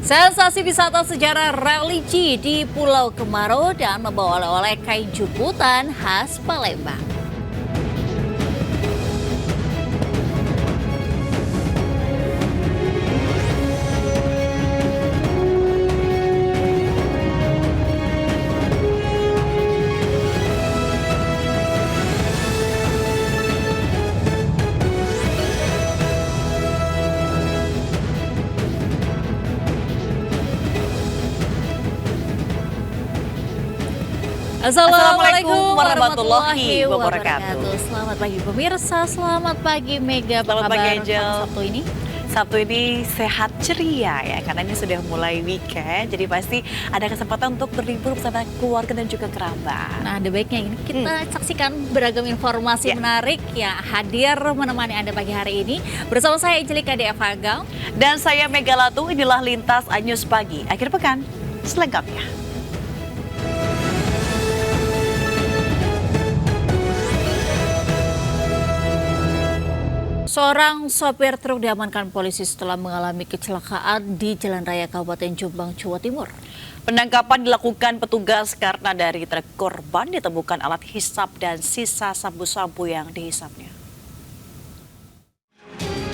Sensasi wisata sejarah religi di Pulau Kemarau dan membawa oleh-oleh kain jemputan khas Palembang. Assalamualaikum warahmatullahi wabarakatuh. Selamat pagi pemirsa, selamat pagi Mega. Selamat pagi Angel. Sabtu ini sehat ceria ya, karena ini sudah mulai weekend, jadi pasti ada kesempatan untuk berlibur bersama keluarga dan juga kerabat. Nah, ada baiknya ini kita saksikan beragam informasi menarik yang hadir menemani Anda pagi hari ini. Bersama saya Angelika Deva Agang. Dan saya Mega Latu, inilah Lintas Anyus Pagi, akhir pekan selengkapnya. Seorang sopir truk diamankan polisi setelah mengalami kecelakaan di Jalan Raya Kabupaten Jombang, Jawa Timur. Penangkapan dilakukan petugas karena dari truk korban ditemukan alat hisap dan sisa sabu-sabu yang dihisapnya.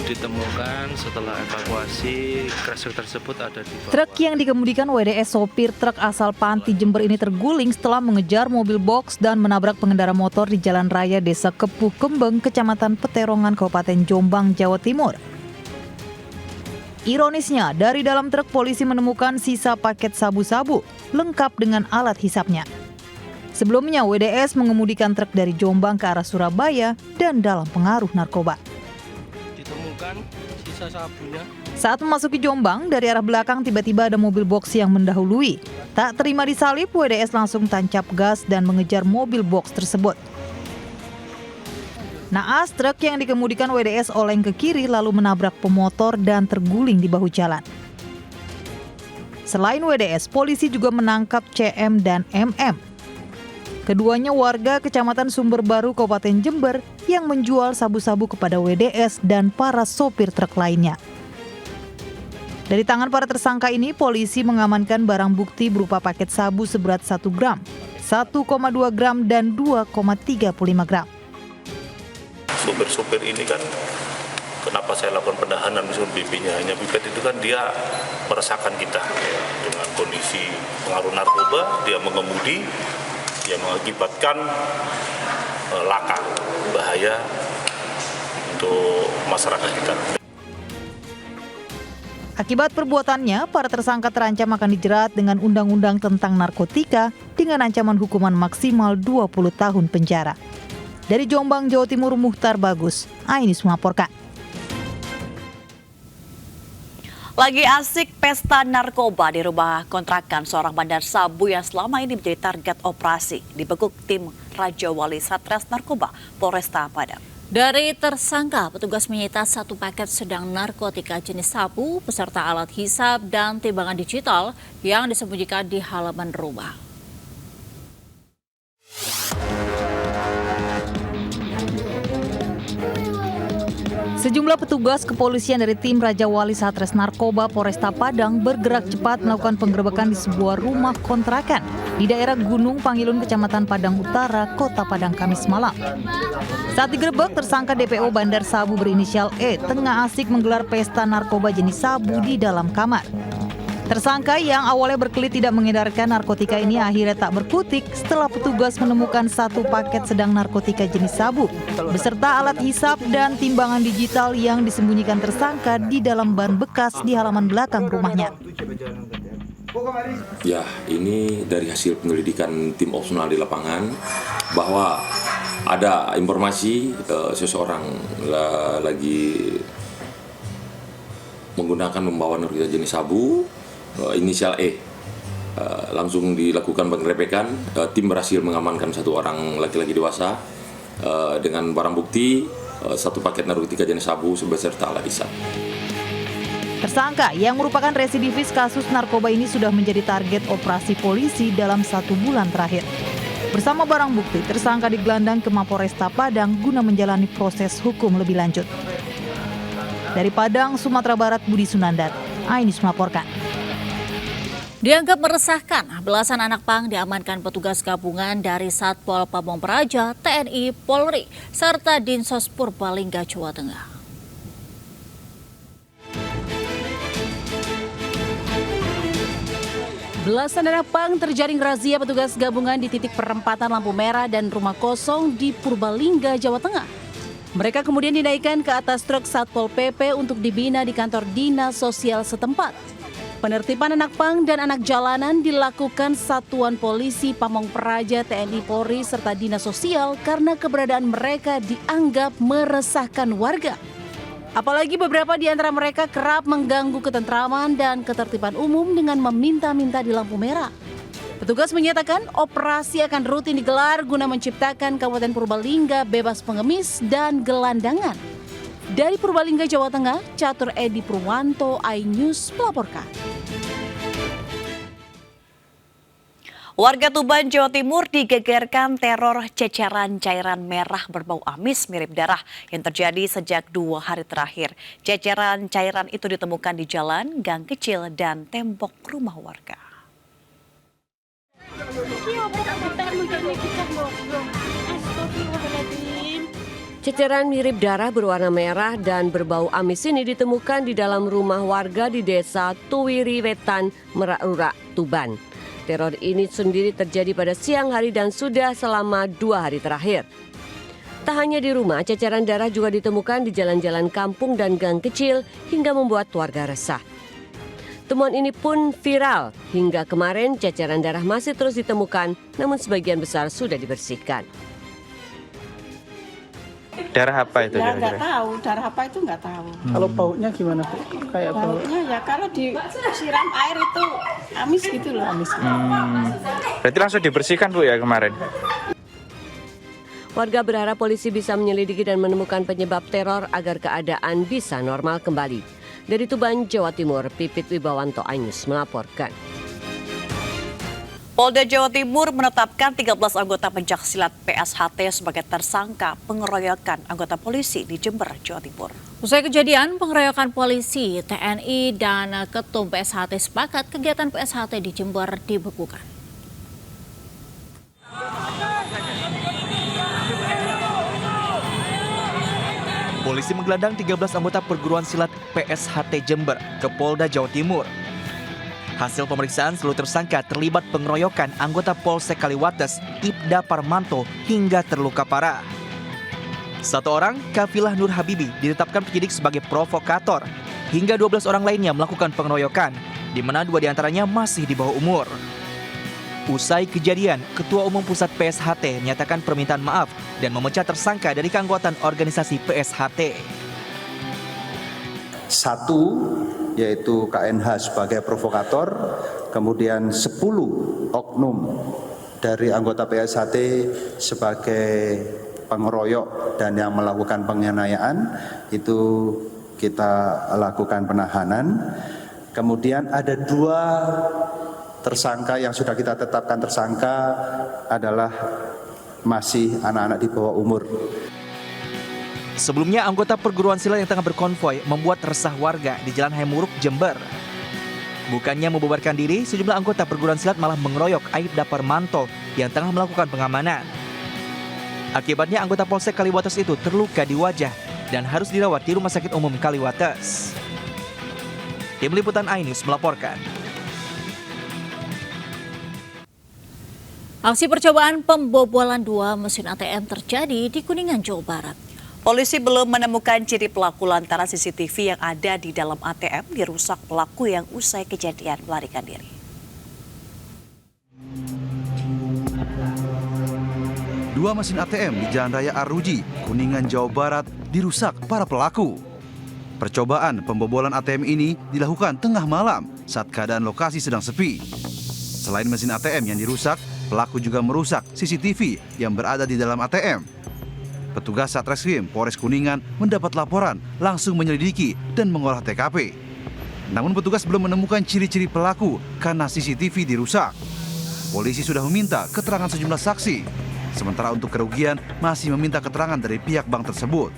Ditemukan setelah evakuasi, kresek tersebut ada di bawah. Truk yang dikemudikan WDS sopir truk asal Panti Jember ini terguling setelah mengejar mobil box dan menabrak pengendara motor di Jalan Raya Desa Kepuh Kembeng, Kecamatan Peterongan, Kabupaten Jombang, Jawa Timur. Ironisnya, dari dalam truk polisi menemukan sisa paket sabu-sabu lengkap dengan alat hisapnya. Sebelumnya, WDS mengemudikan truk dari Jombang ke arah Surabaya dan dalam pengaruh narkoba. Sisa sabunya. Saat memasuki Jombang, dari arah belakang tiba-tiba ada mobil box yang mendahului. Tak terima disalip, WDS langsung tancap gas dan mengejar mobil box tersebut. Naas, truk yang dikemudikan WDS oleng ke kiri lalu menabrak pemotor dan terguling di bahu jalan. Selain WDS, polisi juga menangkap CM dan MM. Keduanya warga Kecamatan Sumber Baru, Kabupaten Jember yang menjual sabu-sabu kepada WDS dan para sopir truk lainnya. Dari tangan para tersangka ini, polisi mengamankan barang bukti berupa paket sabu seberat 1 gram, 1,2 gram, dan 2,35 gram. Sopir-sopir ini kan, kenapa saya lakukan penahanan misalnya BP-nya, hanya pipet itu kan dia meresahkan kita ya, dengan kondisi pengaruh narkoba, dia mengemudi, yang mengakibatkan laka, bahaya untuk masyarakat kita. Akibat perbuatannya, para tersangka terancam akan dijerat dengan Undang-Undang tentang Narkotika dengan ancaman hukuman maksimal 20 tahun penjara. Dari Jombang, Jawa Timur, Muhtar Bagus, Ainis melaporkan. Lagi asik pesta narkoba di rumah kontrakan seorang bandar sabu yang selama ini menjadi target operasi. Dibekuk tim Raja Wali Satres Narkoba Polresta Padang. Dari tersangka, petugas menyita 1 paket sedang narkotika jenis sabu beserta alat hisap dan timbangan digital yang disembunyikan di halaman rumah. Sejumlah petugas kepolisian dari tim Raja Wali Satres Narkoba Polresta Padang bergerak cepat melakukan penggerebekan di sebuah rumah kontrakan di daerah Gunung Pangilun, Kecamatan Padang Utara, Kota Padang, Kamis malam. Saat digerebek, tersangka DPO bandar sabu berinisial E tengah asik menggelar pesta narkoba jenis sabu di dalam kamar. Tersangka yang awalnya berkelit tidak mengedarkan narkotika ini akhirnya tak berkutik setelah petugas menemukan 1 paket sedang narkotika jenis sabu beserta alat hisap dan timbangan digital yang disembunyikan tersangka di dalam ban bekas di halaman belakang rumahnya. Ya, ini dari hasil penyelidikan tim operasional di lapangan bahwa ada informasi seseorang lagi menggunakan membawa narkotika jenis sabu inisial E. Langsung dilakukan penggerebekan, tim berhasil mengamankan 1 orang laki-laki dewasa dengan barang bukti 1 paket narkotika jenis sabu beserta alat hisap. Tersangka yang merupakan residivis kasus narkoba ini sudah menjadi target operasi polisi dalam 1 bulan terakhir. Bersama barang bukti, tersangka digelandang ke Mapolresta Padang guna menjalani proses hukum lebih lanjut. Dari Padang, Sumatera Barat, Budi Sunandar, Ainis melaporkan. Dianggap meresahkan, belasan anak pang diamankan petugas gabungan dari Satpol Pamong Praja, TNI, Polri, serta Dinsos Purbalingga, Jawa Tengah. Belasan anak pang terjaring razia petugas gabungan di titik perempatan lampu merah dan rumah kosong di Purbalingga, Jawa Tengah. Mereka kemudian dinaikkan ke atas truk Satpol PP untuk dibina di kantor dinas sosial setempat. Penertiban anak pang dan anak jalanan dilakukan Satuan Polisi Pamong Praja, TNI, Polri, serta Dinas Sosial karena keberadaan mereka dianggap meresahkan warga. Apalagi beberapa di antara mereka kerap mengganggu ketentraman dan ketertiban umum dengan meminta-minta di lampu merah. Petugas menyatakan operasi akan rutin digelar guna menciptakan Kabupaten Purbalingga bebas pengemis dan gelandangan. Dari Purbalingga, Jawa Tengah, Catur Edi Purwanto, iNews melaporkan. Warga Tuban, Jawa Timur digegerkan teror ceceran cairan merah berbau amis mirip darah yang terjadi sejak 2 hari terakhir. Ceceran cairan itu ditemukan di jalan, gang kecil, dan tembok rumah warga. Ceceran mirip darah berwarna merah dan berbau amis ini ditemukan di dalam rumah warga di Desa Tuwiri Wetan, Merak, Tuban. Teror ini sendiri terjadi pada siang hari dan sudah selama 2 hari terakhir. Tak hanya di rumah, ceceran darah juga ditemukan di jalan-jalan kampung dan gang kecil hingga membuat warga resah. Temuan ini pun viral. Hingga kemarin ceceran darah masih terus ditemukan, namun sebagian besar sudah dibersihkan. Darah apa itu? Ya nggak tahu, darah apa itu nggak tahu. Kalau baunya gimana Bu? Kayak baunya ya kalau disiram air itu amis gitu loh. Amis. Berarti langsung dibersihkan Bu ya kemarin? Warga berharap polisi bisa menyelidiki dan menemukan penyebab teror agar keadaan bisa normal kembali. Dari Tuban, Jawa Timur, Pipit Wibawanto, iNews melaporkan. Polda Jawa Timur menetapkan 13 anggota pencaksilat PSHT sebagai tersangka pengeroyokan anggota polisi di Jember, Jawa Timur. Usai kejadian pengeroyokan polisi, TNI dan Ketum PSHT sepakat kegiatan PSHT di Jember dibekukan. Polisi menggelandang 13 anggota perguruan silat PSHT Jember ke Polda Jawa Timur. Hasil pemeriksaan seluruh tersangka terlibat pengeroyokan anggota Polsek Kaliwates, Ibda Parmanto, hingga terluka parah. Satu orang, Kafilah Nur Habibi, ditetapkan penyidik sebagai provokator. Hingga 12 orang lainnya melakukan pengeroyokan, di mana 2 diantaranya masih di bawah umur. Usai kejadian, Ketua Umum Pusat PSHT menyatakan permintaan maaf dan memecat tersangka dari keanggotaan organisasi PSHT. 1 yaitu KNH sebagai provokator, kemudian 10 oknum dari anggota PSHT sebagai pengeroyok dan yang melakukan penganiayaan, itu kita lakukan penahanan. Kemudian ada 2 tersangka yang sudah kita tetapkan tersangka adalah masih anak-anak di bawah umur. Sebelumnya, anggota perguruan silat yang tengah berkonvoy membuat resah warga di Jalan Hemuruk, Jember. Bukannya membubarkan diri, sejumlah anggota perguruan silat malah mengeroyok Aibda Parmanto yang tengah melakukan pengamanan. Akibatnya anggota Polsek Kaliwates itu terluka di wajah dan harus dirawat di Rumah Sakit Umum Kaliwates. Tim Liputan iNews melaporkan. Aksi percobaan pembobolan 2 mesin ATM terjadi di Kuningan, Jawa Barat. Polisi belum menemukan ciri pelaku lantaran CCTV yang ada di dalam ATM dirusak pelaku yang usai kejadian melarikan diri. Dua mesin ATM di Jalan Raya Aruji, Kuningan, Jawa Barat dirusak para pelaku. Percobaan pembobolan ATM ini dilakukan tengah malam saat keadaan lokasi sedang sepi. Selain mesin ATM yang dirusak, pelaku juga merusak CCTV yang berada di dalam ATM. Petugas Satreskrim Polres Kuningan mendapat laporan, langsung menyelidiki dan mengolah TKP. Namun petugas belum menemukan ciri-ciri pelaku karena CCTV dirusak. Polisi sudah meminta keterangan sejumlah saksi, sementara untuk kerugian masih meminta keterangan dari pihak bank tersebut.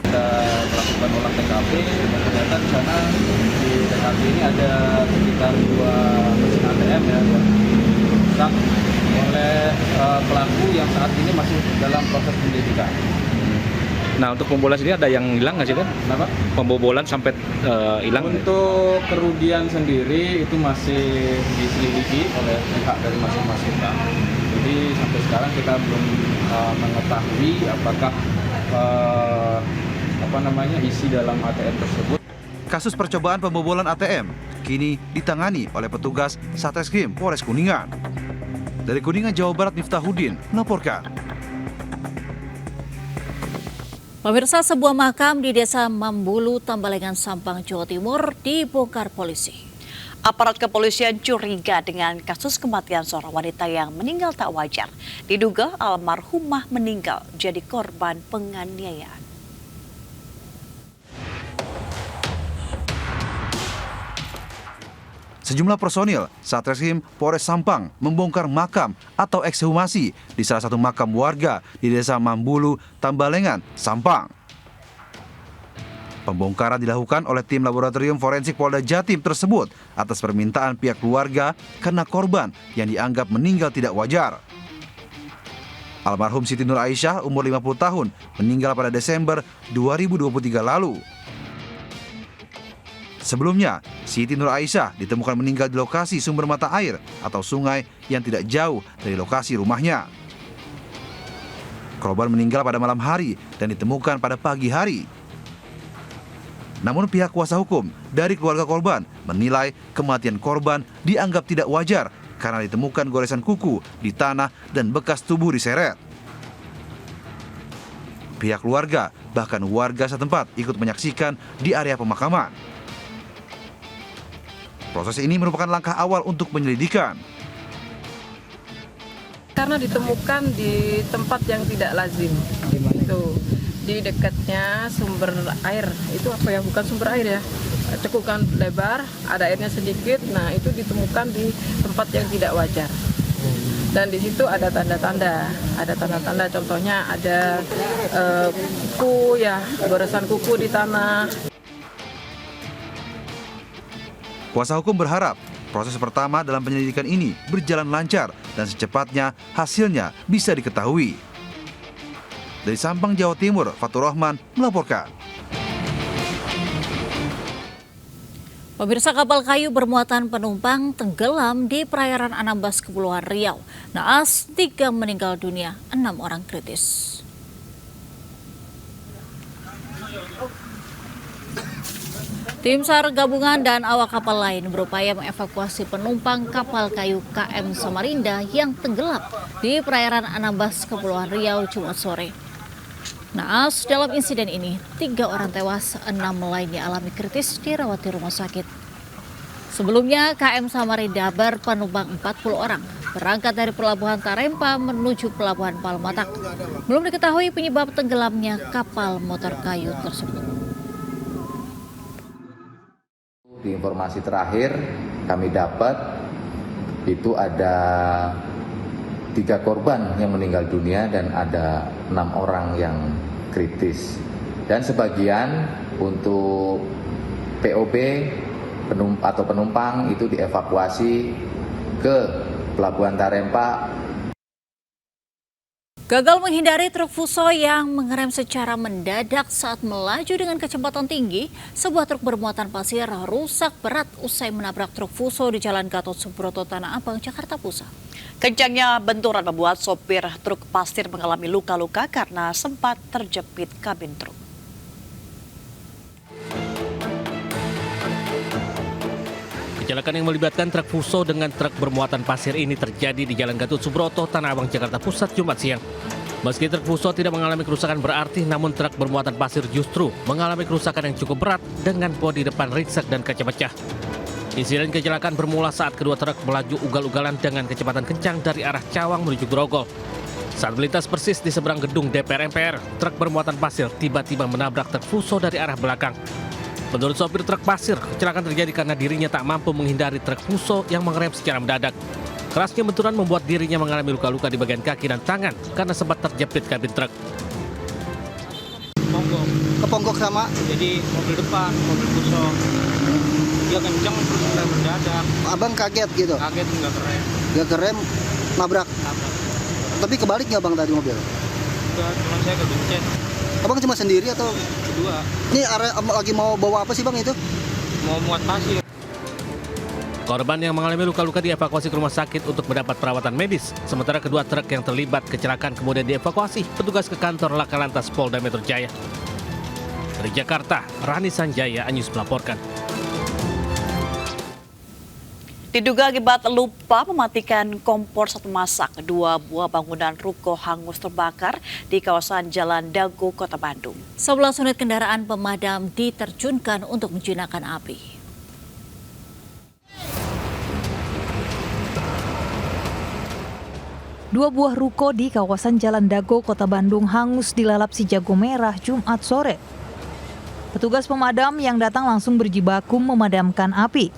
Kita melakukan melakukan olah TKP dan ternyata di sana di TKP ini ada sekitar 2 mesin ATM ya yang dirusak oleh pelaku yang saat ini masih dalam proses penyelidikan. Nah, untuk pembobolan sendiri ada yang hilang nggak sih kan? Kenapa? Pembobolan sampai hilang? Untuk kerugian sendiri itu masih diselidiki oleh pihak dari masing-masing bank. Jadi sampai sekarang kita belum mengetahui apakah isi dalam ATM tersebut. Kasus percobaan pembobolan ATM kini ditangani oleh petugas Satreskrim Polres Kuningan. Dari Kuningan, Jawa Barat, Miftahuddin melaporkan. Pemirsa, sebuah makam di Desa Mambulu, Tambalengan, Sampang, Jawa Timur dibongkar polisi. Aparat kepolisian curiga dengan kasus kematian seorang wanita yang meninggal tak wajar. Diduga almarhumah meninggal jadi korban penganiayaan. Sejumlah personil Satreskrim Polres Sampang membongkar makam atau ekshumasi di salah satu makam warga di Desa Mambulu, Tambalengan, Sampang. Pembongkaran dilakukan oleh tim laboratorium forensik Polda Jatim tersebut atas permintaan pihak keluarga karena korban yang dianggap meninggal tidak wajar. Almarhum Siti Nur Aisyah umur 50 tahun meninggal pada Desember 2023 lalu. Sebelumnya, Siti Nur Aisyah ditemukan meninggal di lokasi sumber mata air atau sungai yang tidak jauh dari lokasi rumahnya. Korban meninggal pada malam hari dan ditemukan pada pagi hari. Namun pihak kuasa hukum dari keluarga korban menilai kematian korban dianggap tidak wajar karena ditemukan goresan kuku di tanah dan bekas tubuh diseret. Pihak keluarga bahkan warga setempat ikut menyaksikan di area pemakaman. Proses ini merupakan langkah awal untuk penyelidikan. Karena ditemukan di tempat yang tidak lazim, itu di dekatnya sumber air. Itu apa ya? Bukan sumber air ya. Cekukan lebar, ada airnya sedikit. Nah, itu ditemukan di tempat yang tidak wajar. Dan di situ ada tanda-tanda. Ada tanda-tanda, contohnya ada kuku ya, goresan kuku di tanah. Kuasa hukum berharap proses pertama dalam penyelidikan ini berjalan lancar dan secepatnya hasilnya bisa diketahui. Dari Sampang, Jawa Timur, Fatur Rahman melaporkan. Pemirsa, kapal kayu bermuatan penumpang tenggelam di perairan Anambas, Kepulauan Riau. Naas 3 meninggal dunia, 6 orang kritis. Tim SAR gabungan dan awak kapal lain berupaya mengevakuasi penumpang kapal kayu KM Samarinda yang tenggelam di perairan Anambas, Kepulauan Riau, Jumat sore. Naas, dalam insiden ini 3 orang tewas, 6 lainnya alami kritis dirawat di rumah sakit. Sebelumnya, KM Samarinda berpenumpang 40 orang berangkat dari Pelabuhan Tarempa menuju Pelabuhan Palmatak. Belum diketahui penyebab tenggelamnya kapal motor kayu tersebut. Di informasi terakhir kami dapat itu ada 3 korban yang meninggal dunia dan ada 6 orang yang kritis. Dan sebagian untuk POB atau penumpang itu dievakuasi ke Pelabuhan Tarempa. Gagal menghindari truk fuso yang mengerem secara mendadak saat melaju dengan kecepatan tinggi, sebuah truk bermuatan pasir rusak berat usai menabrak truk fuso di Jalan Gatot Subroto, Tanah Abang, Jakarta Pusat. Kencangnya benturan membuat sopir truk pasir mengalami luka-luka karena sempat terjepit kabin truk. Kecelakaan yang melibatkan truk fuso dengan truk bermuatan pasir ini terjadi di Jalan Gatot Subroto, Tanah Abang, Jakarta Pusat, Jumat siang. Meski truk fuso tidak mengalami kerusakan berarti, namun truk bermuatan pasir justru mengalami kerusakan yang cukup berat dengan bodi depan ringsek dan kaca pecah. Insiden kecelakaan bermula saat kedua truk melaju ugal-ugalan dengan kecepatan kencang dari arah Cawang menuju Grogol. Saat melintas persis di seberang gedung DPR MPR, truk bermuatan pasir tiba-tiba menabrak truk fuso dari arah belakang. Menurut sopir truk pasir, kecelakaan terjadi karena dirinya tak mampu menghindari truk fuso yang mengerem secara mendadak. Kerasnya benturan membuat dirinya mengalami luka-luka di bagian kaki dan tangan karena sempat terjepit kabin truk. keponggok sama. Jadi mobil depan, mobil Fuso. Dia kencang terus mulai mendadak. Abang kaget gitu? Kaget, nggak keren. Nggak keren, nabrak. Tapi kebalik nggak bang tadi mobil? Enggak, cuma saya kebencet. Abang cuma sendiri atau? Kedua. Ini lagi mau bawa apa sih bang itu? Mau muat pasir. Korban yang mengalami luka-luka dievakuasi ke rumah sakit untuk mendapat perawatan medis. Sementara kedua truk yang terlibat kecelakaan kemudian dievakuasi petugas ke kantor Laka Lantas Polda Metro Jaya. Dari Jakarta, Rani Sanjaya, Anyus melaporkan. Diduga akibat lupa mematikan kompor saat memasak, 2 buah bangunan ruko hangus terbakar di kawasan Jalan Dago, Kota Bandung. 11 unit kendaraan pemadam diterjunkan untuk menjinakkan api. Dua buah ruko di kawasan Jalan Dago, Kota Bandung hangus dilalap si jago merah Jumat sore. Petugas pemadam yang datang langsung berjibaku memadamkan api.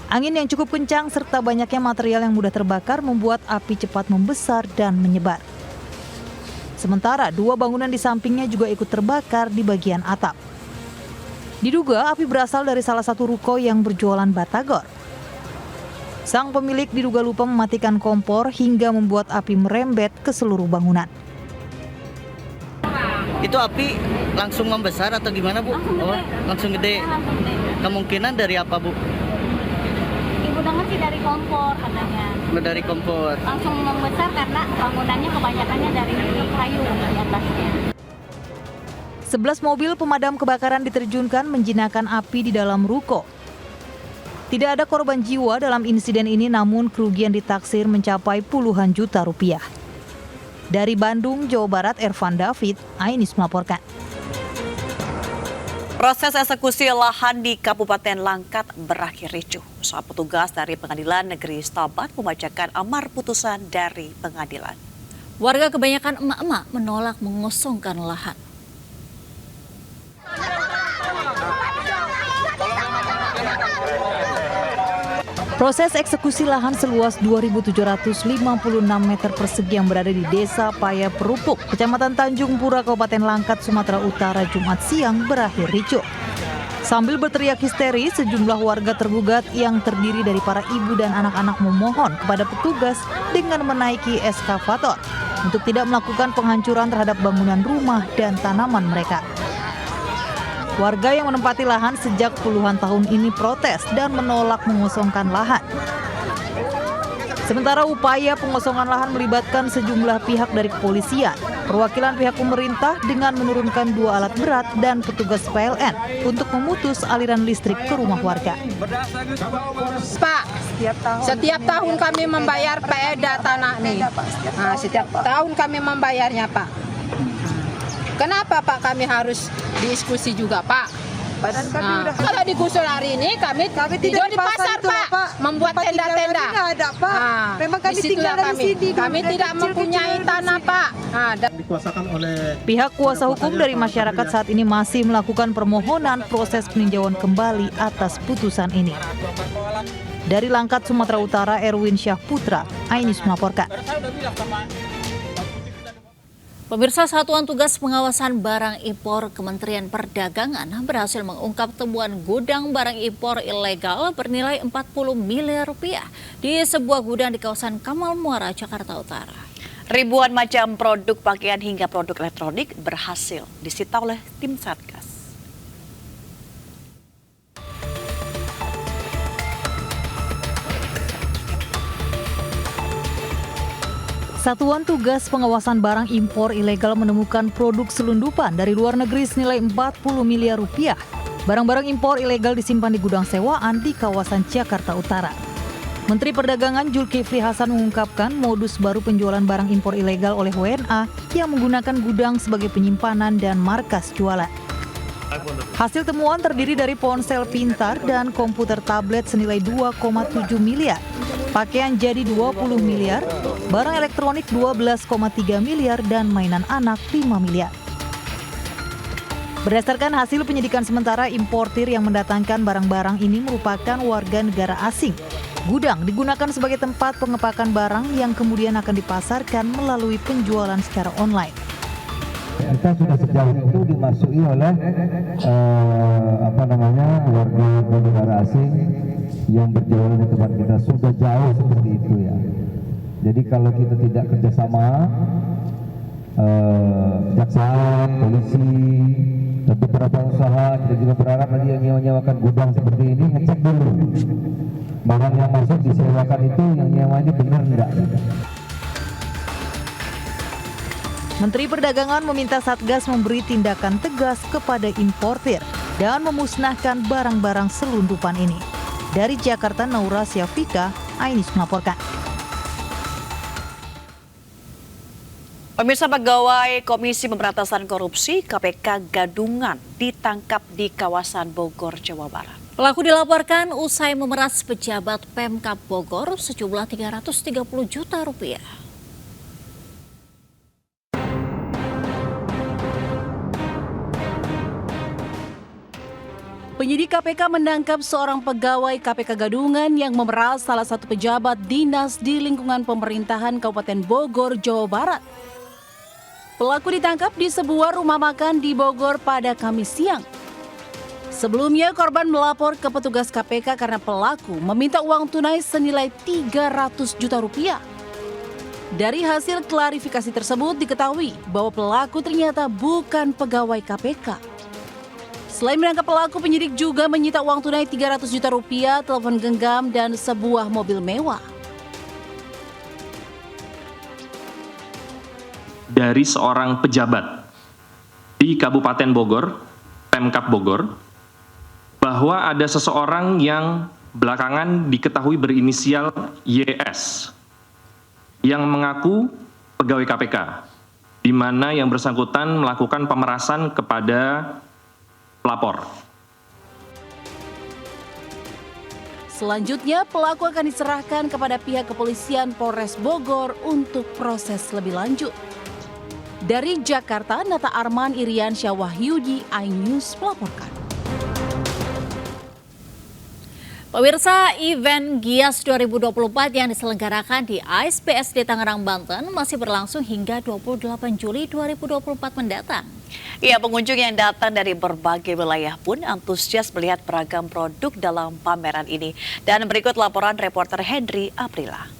Angin yang cukup kencang serta banyaknya material yang mudah terbakar membuat api cepat membesar dan menyebar. Sementara 2 bangunan di sampingnya juga ikut terbakar di bagian atap. Diduga api berasal dari salah satu ruko yang berjualan batagor. Sang pemilik diduga lupa mematikan kompor hingga membuat api merembet ke seluruh bangunan. Itu api langsung membesar atau gimana Bu? Langsung gede. Kemungkinan dari apa Bu? Ibu dengar sih dari kompor katanya. Dari kompor. Langsung membesar karena bangunannya kebanyakannya dari kayu di atasnya. 11 mobil pemadam kebakaran diterjunkan menjinakkan api di dalam ruko. Tidak ada korban jiwa dalam insiden ini, namun kerugian ditaksir mencapai puluhan juta rupiah. Dari Bandung, Jawa Barat, Ervan David, Ainis melaporkan. Proses eksekusi lahan di Kabupaten Langkat berakhir ricuh saat petugas dari Pengadilan Negeri Stabat membacakan amar putusan dari pengadilan. Warga kebanyakan emak-emak menolak mengosongkan lahan. Proses eksekusi lahan seluas 2.756 meter persegi yang berada di Desa Paya Perupuk, Kecamatan Tanjung Pura, Kabupaten Langkat, Sumatera Utara, Jumat siang berakhir ricuh. Sambil berteriak histeris, sejumlah warga tergugat yang terdiri dari para ibu dan anak-anak memohon kepada petugas dengan menaiki eskavator untuk tidak melakukan penghancuran terhadap bangunan rumah dan tanaman mereka. Warga yang menempati lahan sejak puluhan tahun ini protes dan menolak mengosongkan lahan. Sementara upaya pengosongan lahan melibatkan sejumlah pihak dari kepolisian, perwakilan pihak pemerintah dengan menurunkan 2 alat berat dan petugas PLN untuk memutus aliran listrik ke rumah warga. Pak, setiap tahun kami membayar PEDA tanah nih. Nah, setiap tahun kami membayarnya Pak. Kenapa Pak kami harus diskusi juga Pak? Kalau digusur hari ini kami tidur di pasar Pak, membuat tenda-tenda. Memang kami tinggal di sini. Kami tidak mempunyai tanah Pak. Dikuasakan oleh pihak kuasa hukum dari masyarakat saat ini masih melakukan permohonan proses peninjauan kembali atas putusan ini. Dari Langkat, Sumatera Utara, Erwin Syah Putra, Ainis melaporkan. Pemirsa, Satuan Tugas Pengawasan Barang Impor Kementerian Perdagangan berhasil mengungkap temuan gudang barang impor ilegal bernilai 40 miliar rupiah di sebuah gudang di kawasan Kamal Muara, Jakarta Utara. Ribuan macam produk pakaian hingga produk elektronik berhasil disita oleh tim Satgas. Satuan Tugas Pengawasan Barang Impor Ilegal menemukan produk selundupan dari luar negeri senilai 40 miliar rupiah. Barang-barang impor ilegal disimpan di gudang sewaan di kawasan Jakarta Utara. Menteri Perdagangan Zulkifli Hasan mengungkapkan modus baru penjualan barang impor ilegal oleh WNA yang menggunakan gudang sebagai penyimpanan dan markas jualan. Hasil temuan terdiri dari ponsel pintar dan komputer tablet senilai 2,7 miliar. Pakaian jadi 20 miliar, barang elektronik 12,3 miliar, dan mainan anak 5 miliar. Berdasarkan hasil penyidikan sementara, importir yang mendatangkan barang-barang ini merupakan warga negara asing. Gudang digunakan sebagai tempat pengepakan barang yang kemudian akan dipasarkan melalui penjualan secara online. kita sudah sejauh itu dimasuki oleh warga negara asing yang berjualan di tempat kita, sudah jauh seperti itu ya. Jadi kalau kita tidak kerjasama, kejaksaan, polisi, dan beberapa usaha, kita juga berharap nanti yang menyewakan gudang seperti ini ngecek dulu barang yang masuk disewakan itu yang nyewa ini benar enggak. Menteri Perdagangan meminta Satgas memberi tindakan tegas kepada importir dan memusnahkan barang-barang selundupan ini. Dari Jakarta, Naura Syafika, Ainis melaporkan. Pemirsa, pegawai Komisi Pemberantasan Korupsi (KPK) gadungan ditangkap di kawasan Bogor, Jawa Barat. Pelaku dilaporkan usai memeras pejabat Pemkab Bogor sejumlah Rp330 juta. Penyidik KPK menangkap seorang pegawai KPK gadungan yang memeras salah satu pejabat dinas di lingkungan pemerintahan Kabupaten Bogor, Jawa Barat. Pelaku ditangkap di sebuah rumah makan di Bogor pada Kamis siang. Sebelumnya korban melapor ke petugas KPK karena pelaku meminta uang tunai senilai Rp300 juta. Dari hasil klarifikasi tersebut diketahui bahwa pelaku ternyata bukan pegawai KPK. Selain menangkap pelaku, penyidik juga menyita uang tunai Rp300 juta, telepon genggam, dan sebuah mobil mewah. Dari seorang pejabat di Kabupaten Bogor, Pemkab Bogor, bahwa ada seseorang yang belakangan diketahui berinisial YS yang mengaku pegawai KPK, di mana yang bersangkutan melakukan pemerasan kepada pelapor. Selanjutnya, pelaku akan diserahkan kepada pihak kepolisian Polres Bogor untuk proses lebih lanjut. Dari Jakarta, Nata Arman Iriansyah Wahyudi, iNews melaporkan. Pemirsa, event GIAS 2024 yang diselenggarakan di ASPSD Tangerang, Banten masih berlangsung hingga 28 Juli 2024 mendatang. Ya, pengunjung yang datang dari berbagai wilayah pun antusias melihat beragam produk dalam pameran ini. Dan berikut laporan reporter Henry Aprila.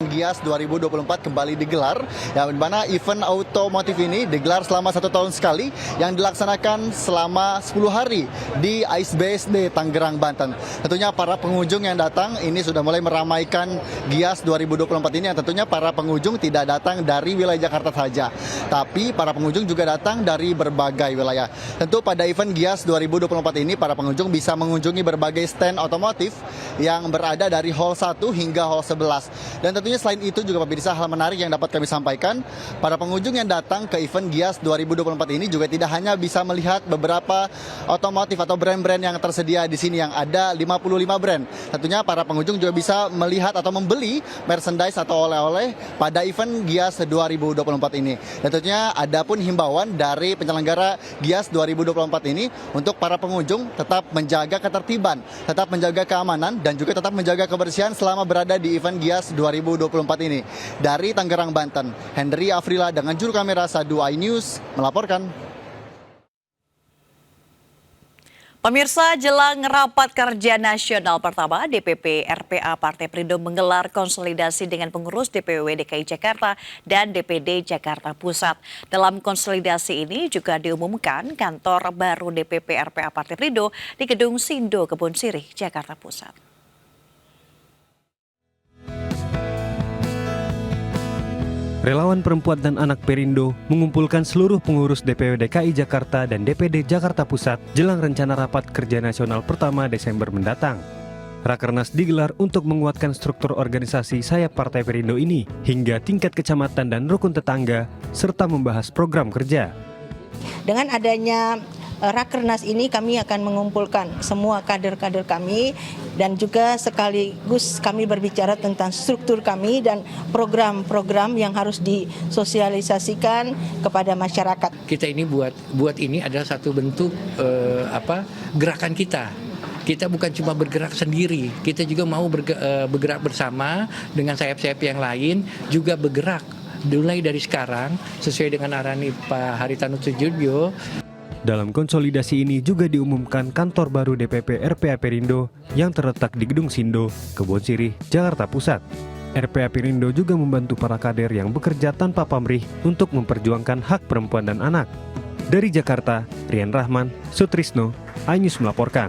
GIAS 2024 kembali digelar, yang mana event otomotif ini digelar selama 1 tahun sekali yang dilaksanakan selama 10 hari di ASBSD Tangerang, Banten. Tentunya para pengunjung yang datang ini sudah mulai meramaikan GIAS 2024 ini, yang tentunya para pengunjung tidak datang dari wilayah Jakarta saja, tapi para pengunjung juga datang dari berbagai wilayah. Tentu pada event GIAS 2024 ini para pengunjung bisa mengunjungi berbagai stand otomotif yang berada dari Hall 1 hingga Hall 11. Dan tentunya selain itu juga pemirsa, hal menarik yang dapat kami sampaikan, para pengunjung yang datang ke event GIAS 2024 ini juga tidak hanya bisa melihat beberapa otomotif atau brand-brand yang tersedia di sini, yang ada 55 brand. Tentunya para pengunjung juga bisa melihat atau membeli merchandise atau oleh-oleh pada event GIAS 2024 ini. Dan tentunya ada pun himbauan dari penyelenggara GIAS 2024 ini untuk para pengunjung tetap menjaga ketertiban, tetap menjaga keamanan, dan juga tetap menjaga kebersihan selama berada di event GIAS 2024 ini. Dari Tangerang, Banten, Henry Afrila dengan juru kamera Sadu iNews melaporkan. Pemirsa, jelang rapat kerja nasional pertama, DPP RPA Partai Perindo menggelar konsolidasi dengan pengurus DPW DKI Jakarta dan DPD Jakarta Pusat. Dalam konsolidasi ini juga diumumkan kantor baru DPP RPA Partai Perindo di Gedung Sindo, Kebun Sirih, Jakarta Pusat. Relawan Perempuan dan Anak Perindo mengumpulkan seluruh pengurus DPW DKI Jakarta dan DPD Jakarta Pusat jelang rencana rapat kerja nasional pertama Desember mendatang. Rakernas digelar untuk menguatkan struktur organisasi sayap Partai Perindo ini hingga tingkat kecamatan dan rukun tetangga, serta membahas program kerja. Dengan adanya Rakernas ini kami akan mengumpulkan semua kader-kader kami dan juga sekaligus kami berbicara tentang struktur kami dan program-program yang harus disosialisasikan kepada masyarakat. Kita ini buat ini adalah satu bentuk gerakan kita kita bukan cuma bergerak sendiri, kita juga mau bergerak bersama dengan sayap-sayap yang lain, juga bergerak mulai dari sekarang sesuai dengan arahan Pak Haritanu Sudibyo. Dalam konsolidasi ini juga diumumkan kantor baru DPP RPA Perindo yang terletak di Gedung Sindo, Kebon Sirih, Jakarta Pusat. RPA Perindo juga membantu para kader yang bekerja tanpa pamrih untuk memperjuangkan hak perempuan dan anak. Dari Jakarta, Rian Rahman, Sutrisno, iNews melaporkan.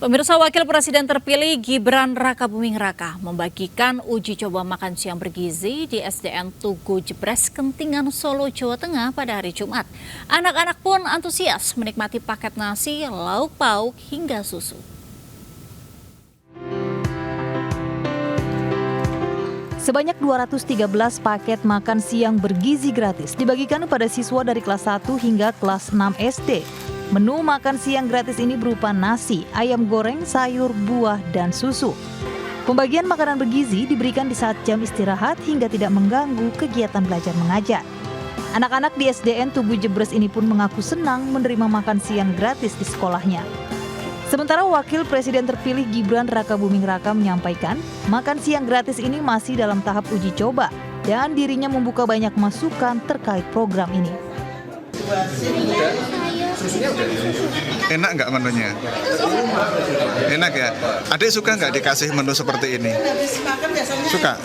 Pemirsa, Wakil Presiden terpilih Gibran Rakabuming Raka membagikan uji coba makan siang bergizi di SDN Tugu Jebres, Kentingan, Solo, Jawa Tengah pada hari Jumat. Anak-anak pun antusias menikmati paket nasi, lauk pauk, hingga susu. Sebanyak 213 paket makan siang bergizi gratis dibagikan kepada siswa dari kelas 1 hingga kelas 6 SD. Menu makan siang gratis ini berupa nasi, ayam goreng, sayur, buah, dan susu. Pembagian makanan bergizi diberikan di saat jam istirahat hingga tidak mengganggu kegiatan belajar mengajar. Anak-anak di SDN Tugu Jebres ini pun mengaku senang menerima makan siang gratis di sekolahnya. Sementara Wakil Presiden terpilih Gibran Rakabuming Raka menyampaikan, makan siang gratis ini masih dalam tahap uji coba dan dirinya membuka banyak masukan terkait program ini. Enak nggak menunya? Enak ya? Adik suka nggak dikasih menu seperti ini? Suka?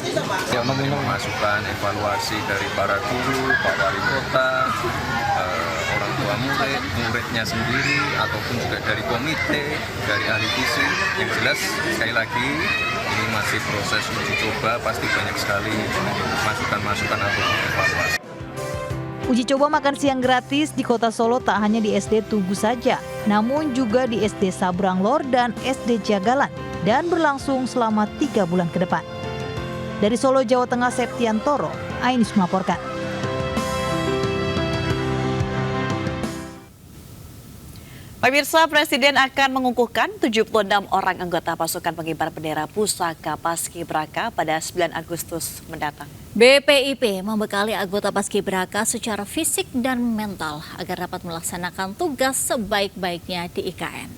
Ya, meminta masukan, evaluasi dari para guru, Pak Wali Kota, orang tua muridnya sendiri, ataupun juga dari komite, dari ahli gizi. Yang jelas, sekali lagi, ini masih proses uji coba, pasti banyak sekali masukan-masukan atau evaluasi. Uji coba makan siang gratis di Kota Solo tak hanya di SD Tugu saja, namun juga di SD Sabrang Lor dan SD Jagalan, dan berlangsung selama 3 bulan ke depan. Dari Solo, Jawa Tengah, Septiantoro, iNews melaporkan. Pemirsa, Presiden akan mengukuhkan 76 orang anggota pasukan pengibar bendera Pusaka Paskibraka pada 9 Agustus mendatang. BPIP membekali anggota Paskibraka secara fisik dan mental agar dapat melaksanakan tugas sebaik-baiknya di IKN.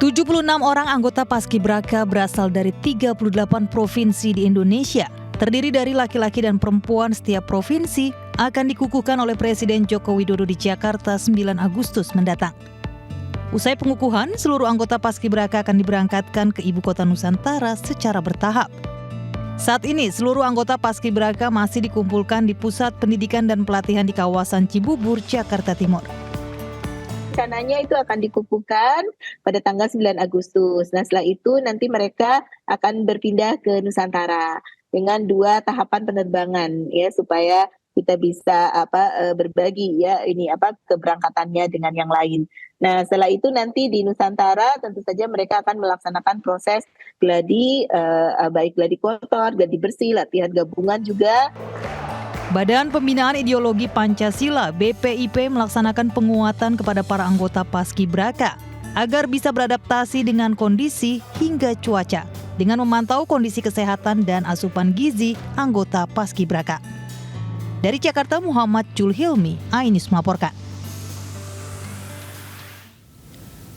...76 orang anggota Paskibraka berasal dari 38 provinsi di Indonesia. Terdiri dari laki-laki dan perempuan setiap provinsi, akan dikukuhkan oleh Presiden Joko Widodo di Jakarta 9 Agustus mendatang. Usai pengukuhan, seluruh anggota Paskibraka akan diberangkatkan ke Ibu Kota Nusantara secara bertahap. Saat ini, seluruh anggota Paskibraka masih dikumpulkan di Pusat Pendidikan dan Pelatihan di kawasan Cibubur, Jakarta Timur. Rencananya itu akan dikukuhkan pada tanggal 9 Agustus. Nah, setelah itu nanti mereka akan berpindah ke Nusantara dengan 2 tahapan penerbangan ya, supaya kita bisa berbagi ya keberangkatannya dengan yang lain. Nah, setelah itu nanti di Nusantara tentu saja mereka akan melaksanakan proses gladi, baik gladi kotor, gladi bersih, latihan gabungan juga. Badan Pembinaan Ideologi Pancasila BPIP melaksanakan penguatan kepada para anggota Paskibraka agar bisa beradaptasi dengan kondisi hingga cuaca dengan memantau kondisi kesehatan dan asupan gizi anggota Paskibraka. Dari Jakarta, Muhammad Julhilmi, iNews melaporkan.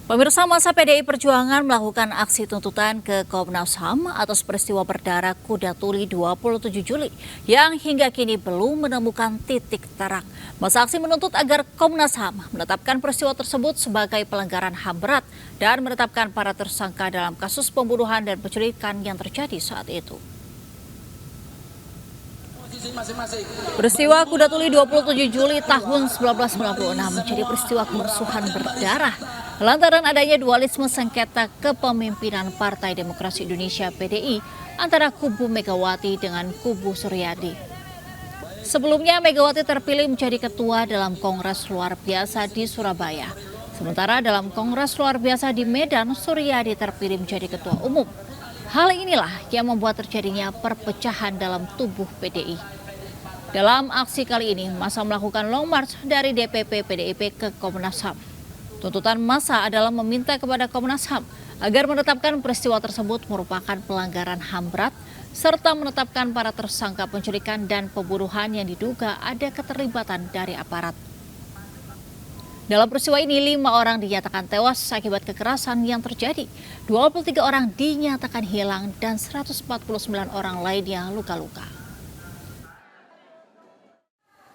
Pemirsa, masa PDI Perjuangan melakukan aksi tuntutan ke Komnas HAM atas peristiwa berdarah Kuda Tuli 27 Juli yang hingga kini belum menemukan titik terang. Masa aksi menuntut agar Komnas HAM menetapkan peristiwa tersebut sebagai pelanggaran HAM berat dan menetapkan para tersangka dalam kasus pembunuhan dan penculikan yang terjadi saat itu. Peristiwa Kuda Tuli 27 Juli tahun 1996 menjadi peristiwa kerusuhan berdarah lantaran adanya dualisme sengketa kepemimpinan Partai Demokrasi Indonesia PDI antara kubu Megawati dengan kubu Suryadi. Sebelumnya Megawati terpilih menjadi ketua dalam Kongres Luar Biasa di Surabaya. Sementara dalam Kongres Luar Biasa di Medan, Suryadi terpilih menjadi ketua umum. Hal inilah yang membuat terjadinya perpecahan dalam tubuh PDI. Dalam aksi kali ini, massa melakukan long march dari DPP PDIP ke Komnas HAM. Tuntutan massa adalah meminta kepada Komnas HAM agar menetapkan peristiwa tersebut merupakan pelanggaran HAM berat serta menetapkan para tersangka penculikan dan pembunuhan yang diduga ada keterlibatan dari aparat. Dalam peristiwa ini, 5 orang dinyatakan tewas akibat kekerasan yang terjadi. 23 orang dinyatakan hilang dan 149 orang lainnya luka-luka.